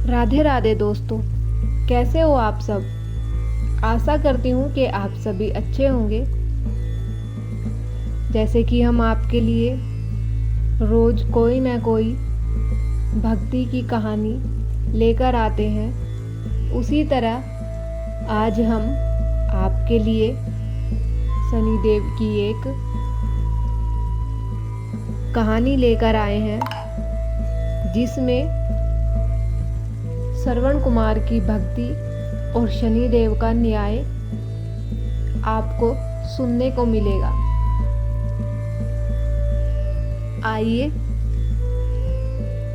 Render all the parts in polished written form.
राधे राधे दोस्तों, कैसे हो आप सब। आशा करती हूँ कि आप सभी अच्छे होंगे। जैसे कि हम आपके लिए रोज कोई ना कोई भक्ति की कहानी लेकर आते हैं, उसी तरह आज हम आपके लिए शनिदेव की एक कहानी लेकर आए हैं, जिसमें श्रवण कुमार की भक्ति और शनिदेव का न्याय आपको सुनने को मिलेगा। आइए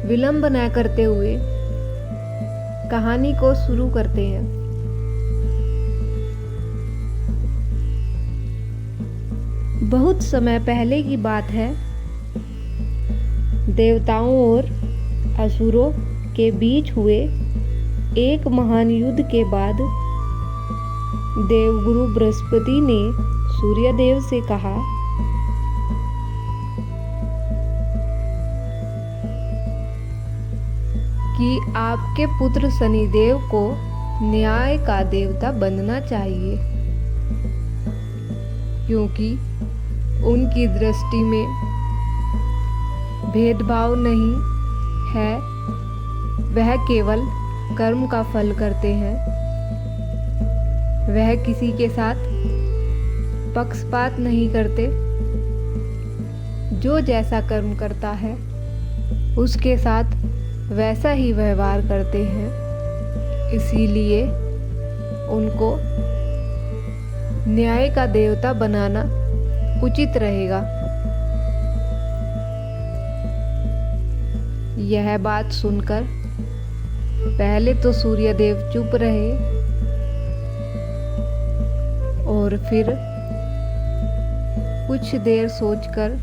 विलंब न करते हुए कहानी को शुरू करते हैं। बहुत समय पहले की बात है। देवताओं और असुरों के बीच हुए एक महान युद्ध के बाद देवगुरु बृहस्पति ने सूर्यदेव से कहा, कि आपके पुत्र शनिदेव को न्याय का देवता बनना चाहिए, क्योंकि उनकी दृष्टि में भेदभाव नहीं है। वह केवल कर्म का फल करते हैं। वह किसी के साथ पक्षपात नहीं करते। जो जैसा कर्म करता है उसके साथ वैसा ही व्यवहार करते हैं। इसीलिए उनको न्याय का देवता बनाना उचित रहेगा। यह बात सुनकर पहले तो सूर्यदेव चुप रहे और फिर कुछ देर सोचकर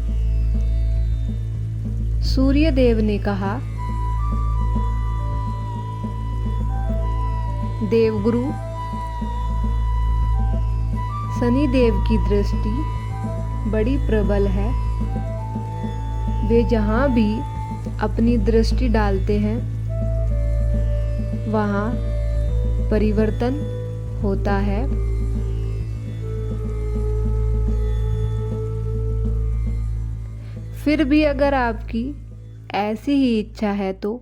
सूर्यदेव ने कहा, देवगुरु, शनिदेव की दृष्टि बड़ी प्रबल है। वे जहां भी अपनी दृष्टि डालते हैं वहाँ परिवर्तन होता है। फिर भी अगर आपकी ऐसी ही इच्छा है तो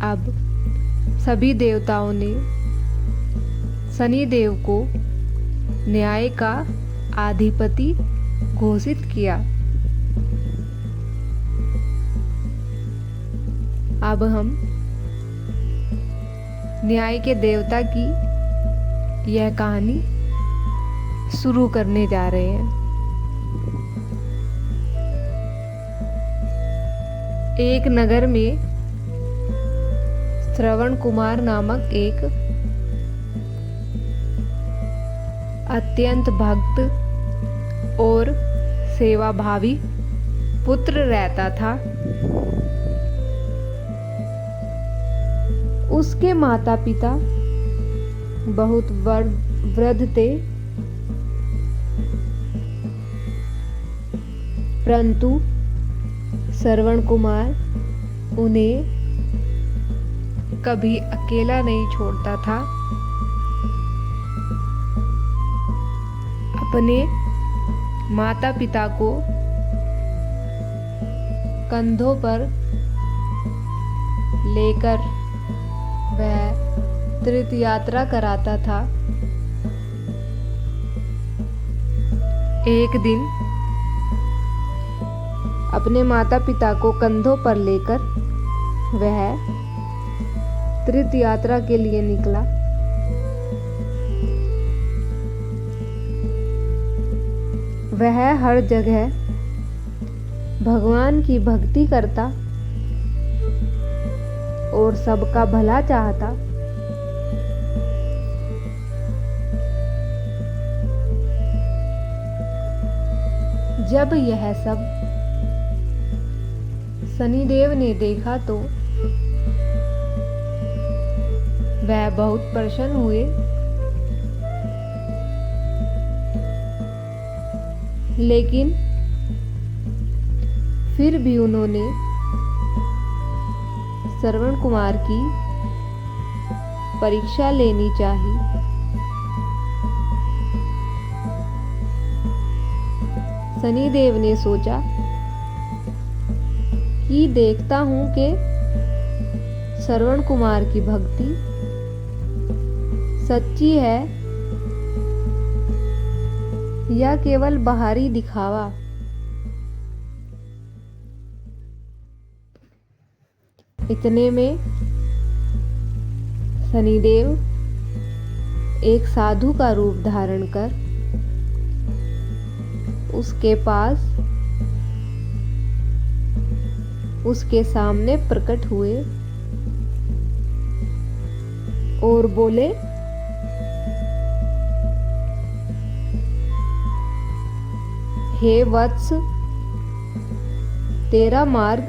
अब सभी देवताओं ने शनिदेव को न्याय का अधिपति घोषित किया। अब हम न्याय के देवता की यह कहानी शुरू करने जा रहे हैं। एक नगर में श्रवण कुमार नामक एक अत्यंत भक्त और सेवाभावी पुत्र रहता था। उसके माता पिता बहुत वृद्ध थे, परंतु श्रवण कुमार उन्हें कभी अकेला नहीं छोड़ता था। अपने माता पिता को कंधों पर लेकर वह तीर्थ यात्रा कराता था। एक दिन अपने माता पिता को कंधों पर लेकर वह तीर्थ यात्रा के लिए निकला। वह हर जगह भगवान की भक्ति करता और सबका भला चाहता। जब यह सब शनिदेव ने देखा तो वह बहुत प्रसन्न हुए, लेकिन फिर भी उन्होंने श्रवण कुमार की परीक्षा लेनी चाहिए। शनिदेव ने सोचा कि देखता हूं कि श्रवण कुमार की भक्ति सच्ची है या केवल बाहरी दिखावा। इतने में शनिदेव एक साधु का रूप धारण कर उसके पास उसके सामने प्रकट हुए और बोले, हे वत्स, तेरा मार्ग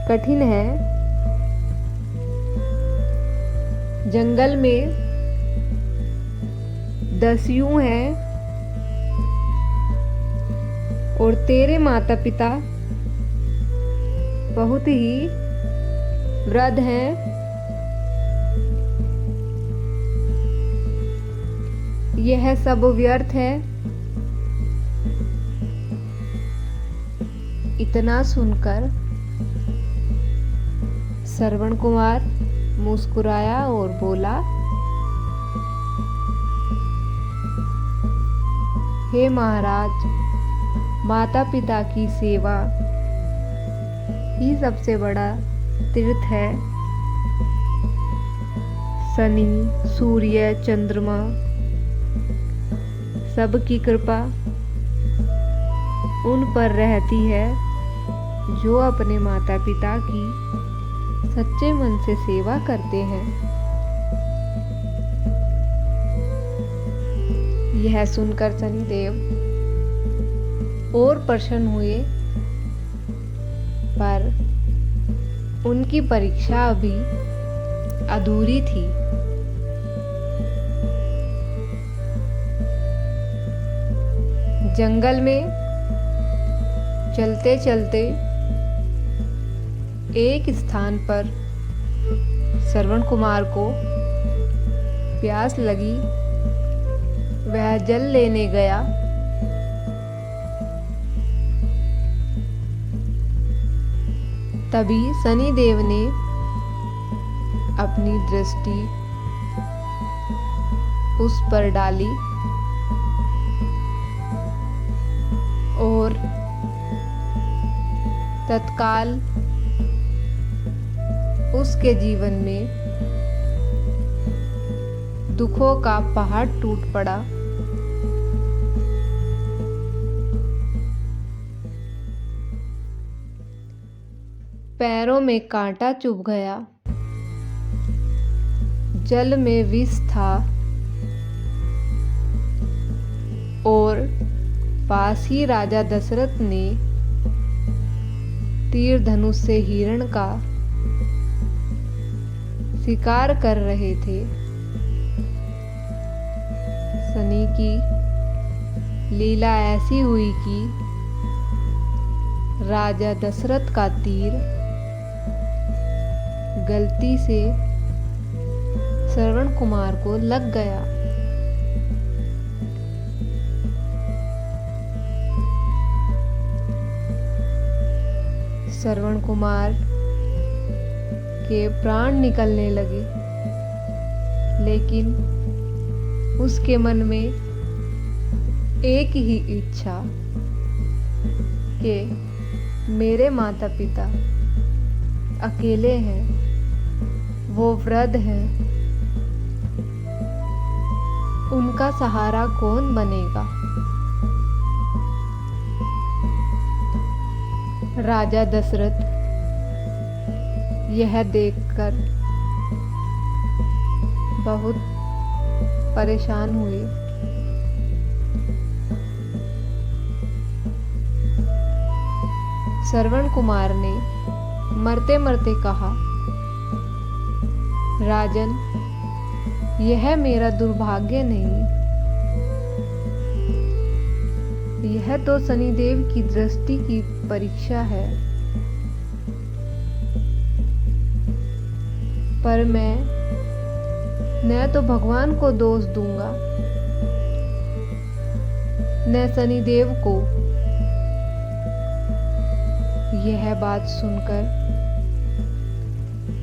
कठिन है। जंगल में दस्यु हैं और तेरे माता पिता बहुत ही वृद्ध हैं। यह सब व्यर्थ है। इतना सुनकर श्रवण कुमार मुस्कुराया और बोला, हे महाराज, माता पिता की सेवा ही सबसे बड़ा तीर्थ है। शनि, सूर्य, चंद्रमा सबकी कृपा उन पर रहती है जो अपने माता पिता की सच्चे मन से सेवा करते हैं। यह सुनकर शनिदेव और प्रसन्न हुए, पर उनकी परीक्षा अभी अधूरी थी। जंगल में चलते चलते एक स्थान पर श्रवण कुमार को प्यास लगी। वह जल लेने गया। तभी शनिदेव ने अपनी दृष्टि उस पर डाली और तत्काल उसके जीवन में दुखों का पहाड़ टूट पड़ा। पैरों में कांटा चुभ गया। जल में विष था और पास ही राजा दशरथ ने तीर धनुष से हिरण का शिकार कर रहे थे। शनि की लीला ऐसी हुई कि राजा दशरथ का तीर गलती से श्रवण कुमार को लग गया। श्रवण कुमार के प्राण निकलने लगे, लेकिन उसके मन में एक ही इच्छा कि मेरे माता पिता अकेले हैं, वो वृद्ध हैं, उनका सहारा कौन बनेगा। राजा दशरथ यह देखकर बहुत परेशान हुए। श्रवण कुमार ने मरते मरते कहा, राजन, यह मेरा दुर्भाग्य नहीं, यह तो शनिदेव की दृष्टि की परीक्षा है। पर मैं न तो भगवान को दोष दूंगा न शनिदेव को। यह बात सुनकर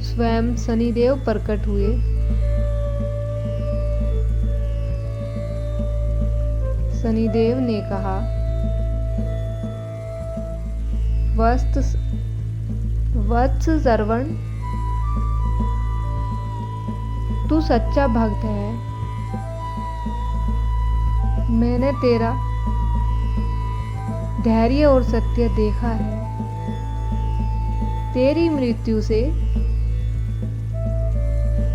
स्वयं शनिदेव प्रकट हुए। शनिदेव ने कहा, वत्स श्रवण, तू सच्चा भक्त है। मैंने तेरा धैर्य और सत्य देखा है। तेरी मृत्यु से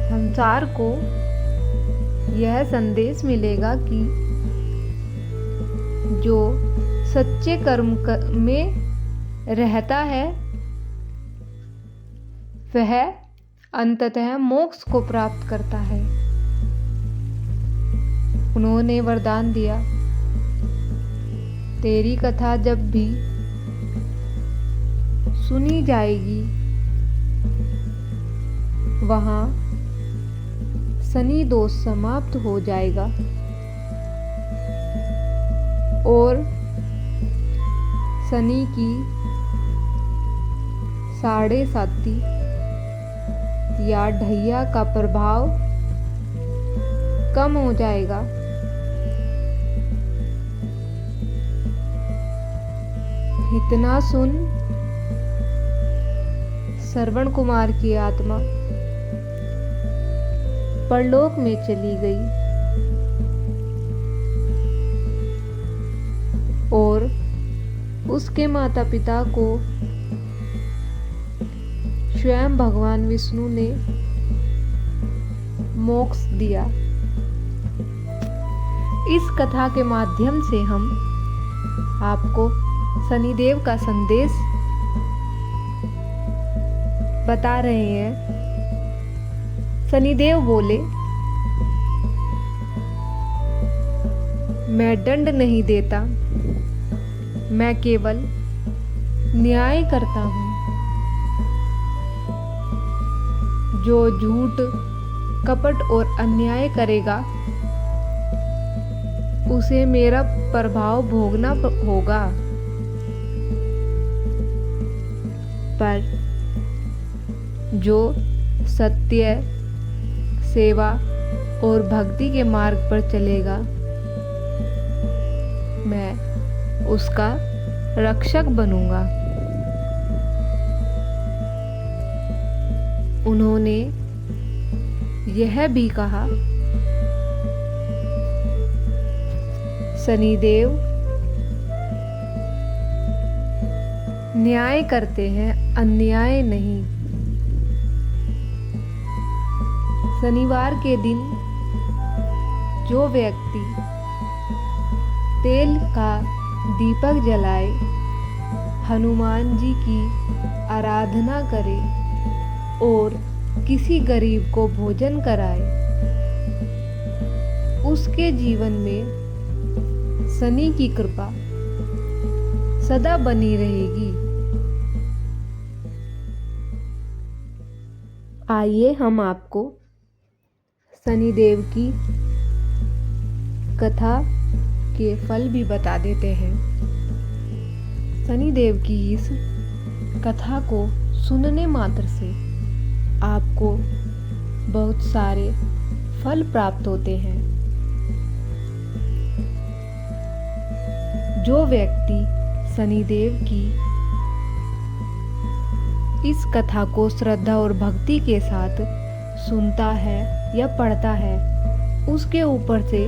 संसार को यह संदेश मिलेगा कि जो सच्चे कर्म में रहता है वह अंततः मोक्ष को प्राप्त करता है। उन्होंने वरदान दिया, तेरी कथा जब भी सुनी जाएगी वहां शनि दोष समाप्त हो जाएगा और शनि की 7.5 या ढैया का प्रभाव कम हो जाएगा। इतना सुन श्रवण कुमार की आत्मा परलोक में चली गई और उसके माता पिता को स्वयं भगवान विष्णु ने मोक्ष दिया। इस कथा के माध्यम से हम आपको शनिदेव का संदेश बता रहे हैं। शनिदेव बोले, मैं दंड नहीं देता, मैं केवल न्याय करता हूं। जो झूठ, कपट और अन्याय करेगा उसे मेरा प्रभाव भोगना होगा, पर जो सत्य, सेवा और भक्ति के मार्ग पर चलेगा मैं उसका रक्षक बनूंगा। उन्होंने यह भी कहा, शनिदेव न्याय करते हैं, अन्याय नहीं। शनिवार के दिन जो व्यक्ति तेल का दीपक जलाए, हनुमान जी की आराधना करे और किसी गरीब को भोजन कराए, उसके जीवन में शनि की कृपा सदा बनी रहेगी। आइए हम आपको शनिदेव की कथा के फल भी बता देते हैं। शनिदेव की इस कथा को सुनने मात्र से आपको बहुत सारे फल प्राप्त होते हैं। जो व्यक्ति शनिदेव की इस कथा को श्रद्धा और भक्ति के साथ सुनता है या पढ़ता है, उसके ऊपर से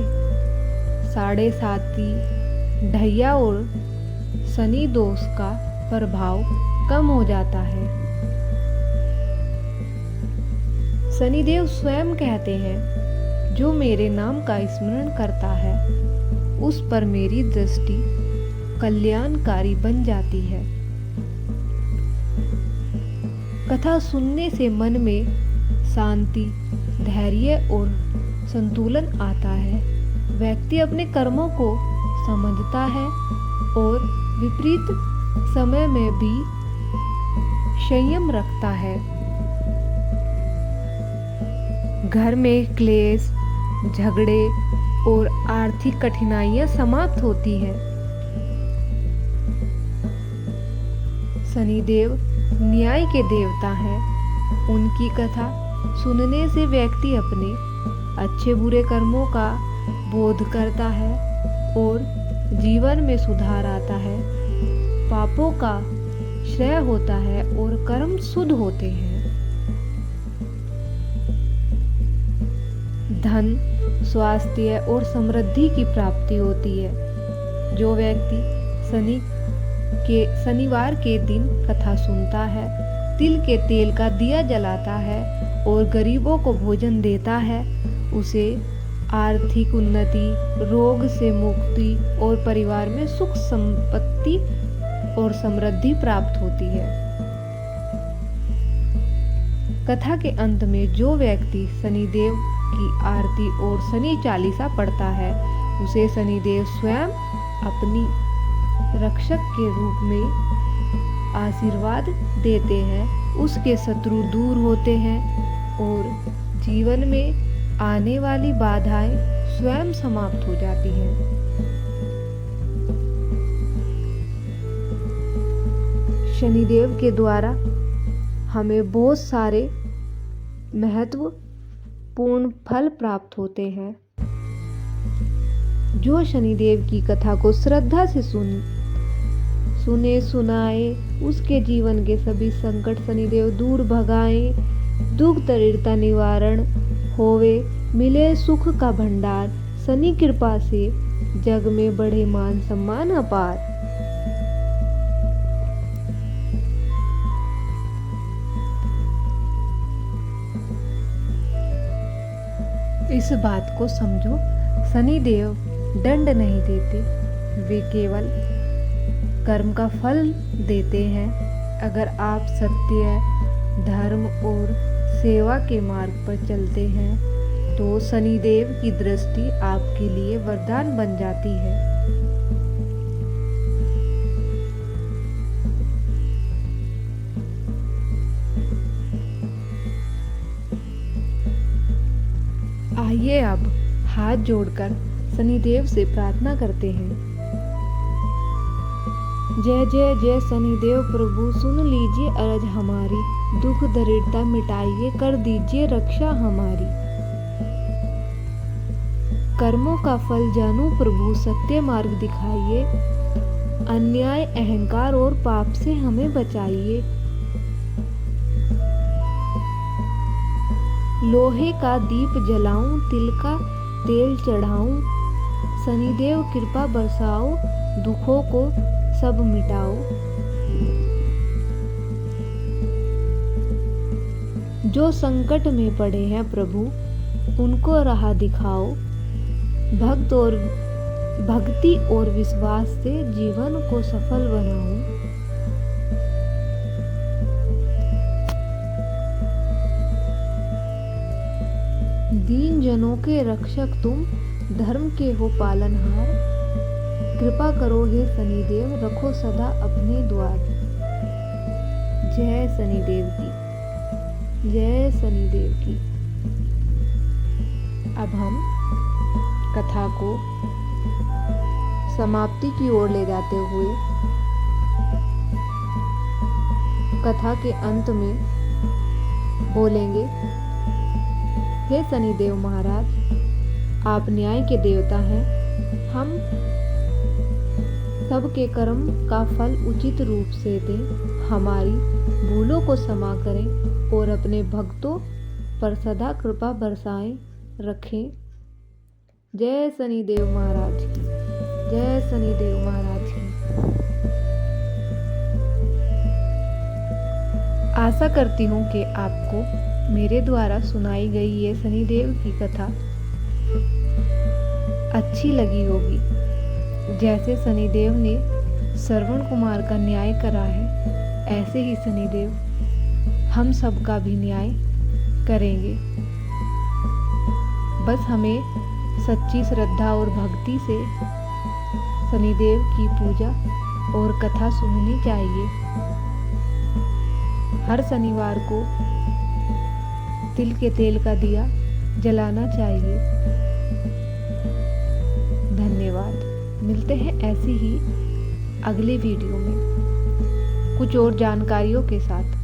7.5 ढैया और शनि दोष का प्रभाव कम हो जाता है। शनिदेव स्वयं कहते हैं, जो मेरे नाम का स्मरण करता है उस पर मेरी दृष्टि कल्याणकारी बन जाती है। कथा सुनने से मन में शांति, धैर्य और संतुलन आता है। व्यक्ति अपने कर्मों को समझता है और विपरीत समय में भी संयम रखता है। घर में क्लेश, झगड़े और आर्थिक कठिनाइयां समाप्त होती हैं। शनिदेव न्याय के देवता हैं। उनकी कथा सुनने से व्यक्ति अपने अच्छे बुरे कर्मों का बोध करता है और जीवन में सुधार आता है। पापों का क्षय होता है और कर्म शुद्ध होते हैं। धन, स्वास्थ्य और समृद्धि की प्राप्ति होती है। जो व्यक्ति शनिवार के दिन कथा सुनता है, तिल के तेल का दिया जलाता है और गरीबों को भोजन देता है, उसे आर्थिक उन्नति, रोग से मुक्ति और परिवार में सुख संपत्ति और समृद्धि प्राप्त होती है। कथा के अंत में जो व्यक्ति शनिदेव की आरती और शनि चालीसा पढ़ता है, उसे शनिदेव स्वयं अपनी रक्षक के रूप में आशीर्वाद देते हैं। उसके शत्रु दूर होते हैं और जीवन में आने वाली बाधाएं स्वयं समाप्त हो जाती हैं। शनिदेव के द्वारा हमें बहुत सारे महत्वपूर्ण फल प्राप्त होते हैं। जो शनिदेव की कथा को श्रद्धा से सुने सुनाए, उसके जीवन के सभी संकट शनिदेव दूर भगाए, दुख दरिद्रता निवारण होवे, मिले सुख का भंडार, शनि कृपा से जग में बढ़े मान सम्मान अपार। इस बात को समझो, शनिदेव दंड नहीं देते, वे केवल कर्म का फल देते हैं। अगर आप सत्य, धर्म और सेवा के मार्ग पर चलते हैं तो शनिदेव की दृष्टि आपके लिए वरदान बन जाती है। आइए अब हाथ जोड़कर शनिदेव से प्रार्थना करते हैं। जय जय जय शनिदेव प्रभु, सुन लीजिए अरज हमारी, दुख दरिद्रता मिटाइए, कर दीजिए रक्षा हमारी। कर्मों का फल जानू प्रभु, सत्य मार्ग दिखाइए, अन्याय, अहंकार और पाप से हमें बचाइए। लोहे का दीप जलाऊं, तिल का तेल चढ़ाऊं, शनिदेव कृपा बरसाओ, दुखों को सब मिटाओ। जो संकट में पड़े हैं प्रभु, उनको राह दिखाओ, भक्ति और विश्वास से जीवन को सफल बनाओ। दीन जनों के रक्षक तुम, धर्म के हो पालनहार, कृपा करो हे शनिदेव, रखो सदा अपने द्वार। जय शनिदेव की, जय शनिदेव की। अब हम कथा को समाप्ति की ओर ले जाते हुए कथा के अंत में बोलेंगे, हे शनिदेव महाराज, आप न्याय के देवता हैं। हम सबके कर्म का फल उचित रूप से दें, हमारी भूलों को क्षमा करें और अपने भक्तों पर सदा कृपा बरसाएं रखें। जय शनिदेव महाराज की, जय शनिदेव महाराज की। आशा करती हूँ कि आपको मेरे द्वारा सुनाई गई ये शनिदेव की कथा अच्छी लगी होगी। जैसे शनिदेव ने श्रवण कुमार का न्याय करा है, ऐसे ही शनिदेव हम सबका भी न्याय करेंगे। बस हमें सच्ची श्रद्धा और भक्ति से शनिदेव की पूजा और कथा सुननी चाहिए। हर शनिवार को तिल के तेल का दिया जलाना चाहिए। धन्यवाद। मिलते हैं ऐसी ही अगले वीडियो में कुछ और जानकारियों के साथ।